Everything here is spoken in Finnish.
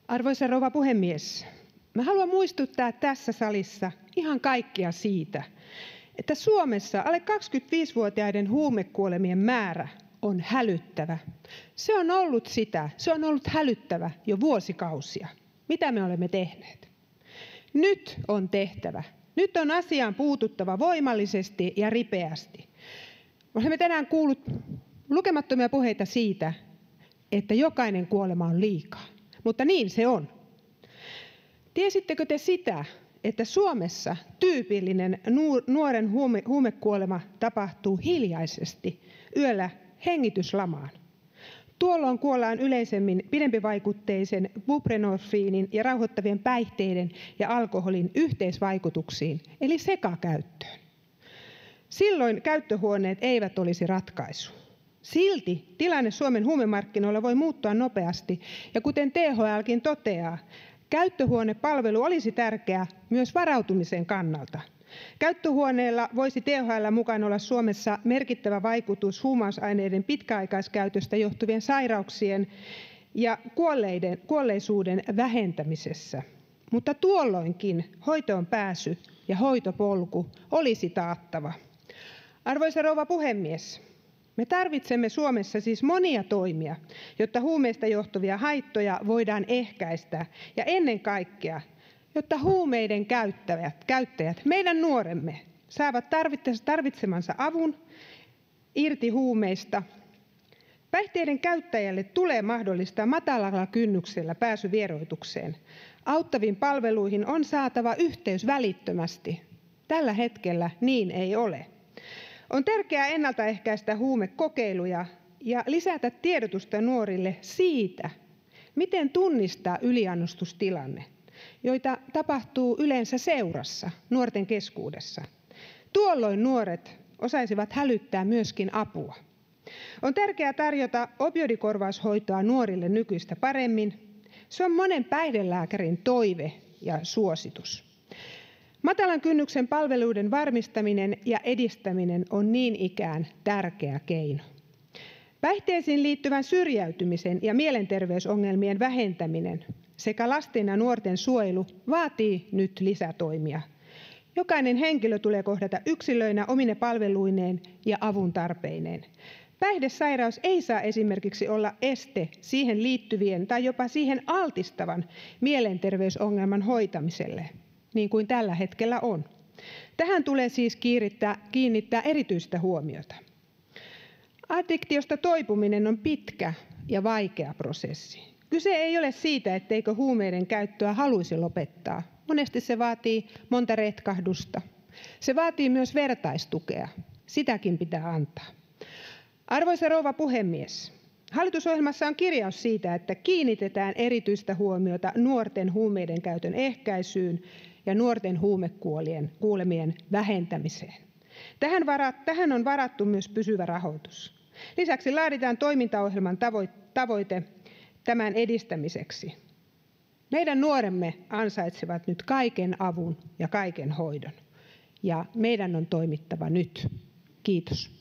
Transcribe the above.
Arvoisa rouva puhemies, mä haluan muistuttaa tässä salissa ihan kaikkia siitä, että Suomessa alle 25-vuotiaiden huumekuolemien määrä on hälyttävä. Se on ollut hälyttävä jo vuosikausia. Mitä me olemme tehneet? Nyt on tehtävä. Nyt on asiaan puututtava voimallisesti ja ripeästi. Olemme tänään kuulleet lukemattomia puheita siitä, että jokainen kuolema on liikaa. Mutta niin se on. Tiesittekö te sitä, että Suomessa tyypillinen nuoren huumekuolema tapahtuu hiljaisesti yöllä hengityslamaan? Tuolloin kuollaan yleisemmin pidempivaikutteisen buprenorfiinin ja rauhoittavien päihteiden ja alkoholin yhteisvaikutuksiin, eli sekakäyttöön. Silloin käyttöhuoneet eivät olisi ratkaisu. Silti tilanne Suomen huumemarkkinoilla voi muuttua nopeasti, ja kuten THL:kin toteaa, käyttöhuonepalvelu olisi tärkeä myös varautumisen kannalta. Käyttöhuoneella voisi THL:n mukaan olla Suomessa merkittävä vaikutus huumausaineiden pitkäaikaiskäytöstä johtuvien sairauksien ja kuolleisuuden vähentämisessä. Mutta tuolloinkin hoitoon pääsy ja hoitopolku olisi taattava. Arvoisa rouva puhemies, me tarvitsemme Suomessa siis monia toimia, jotta huumeista johtuvia haittoja voidaan ehkäistä ja ennen kaikkea, jotta huumeiden käyttäjät, meidän nuoremme, saavat tarvitsemansa avun irti huumeista. Päihteiden käyttäjälle tulee mahdollistaa matalalla kynnyksellä pääsy vieroitukseen. Auttaviin palveluihin on saatava yhteys välittömästi. Tällä hetkellä niin ei ole. On tärkeää ennaltaehkäistä huumekokeiluja ja lisätä tiedotusta nuorille siitä, miten tunnistaa yliannostustilanne, joita tapahtuu yleensä seurassa nuorten keskuudessa. Tuolloin nuoret osaisivat hälyttää myöskin apua. On tärkeää tarjota opioidikorvaushoitoa nuorille nykyistä paremmin. Se on monen päihdelääkärin toive ja suositus. Matalan kynnyksen palveluiden varmistaminen ja edistäminen on niin ikään tärkeä keino. Päihteisiin liittyvän syrjäytymisen ja mielenterveysongelmien vähentäminen sekä lasten ja nuorten suojelu vaatii nyt lisätoimia. Jokainen henkilö tulee kohdata yksilöinä omine palveluineen ja avun tarpeineen. Päihdesairaus ei saa esimerkiksi olla este siihen liittyvien tai jopa siihen altistavan mielenterveysongelman hoitamiselle, niin kuin tällä hetkellä on. Tähän tulee siis kiinnittää erityistä huomiota. Addiktiosta toipuminen on pitkä ja vaikea prosessi. Kyse ei ole siitä, etteikö huumeiden käyttöä haluaisi lopettaa. Monesti se vaatii monta retkahdusta. Se vaatii myös vertaistukea. Sitäkin pitää antaa. Arvoisa rouva puhemies, hallitusohjelmassa on kirjaus siitä, että kiinnitetään erityistä huomiota nuorten huumeiden käytön ehkäisyyn ja nuorten huumekuolemien vähentämiseen. Tähän on varattu myös pysyvä rahoitus. Lisäksi laaditaan toimintaohjelman tavoite tämän edistämiseksi. Meidän nuoremme ansaitsevat nyt kaiken avun ja kaiken hoidon, ja meidän on toimittava nyt. Kiitos.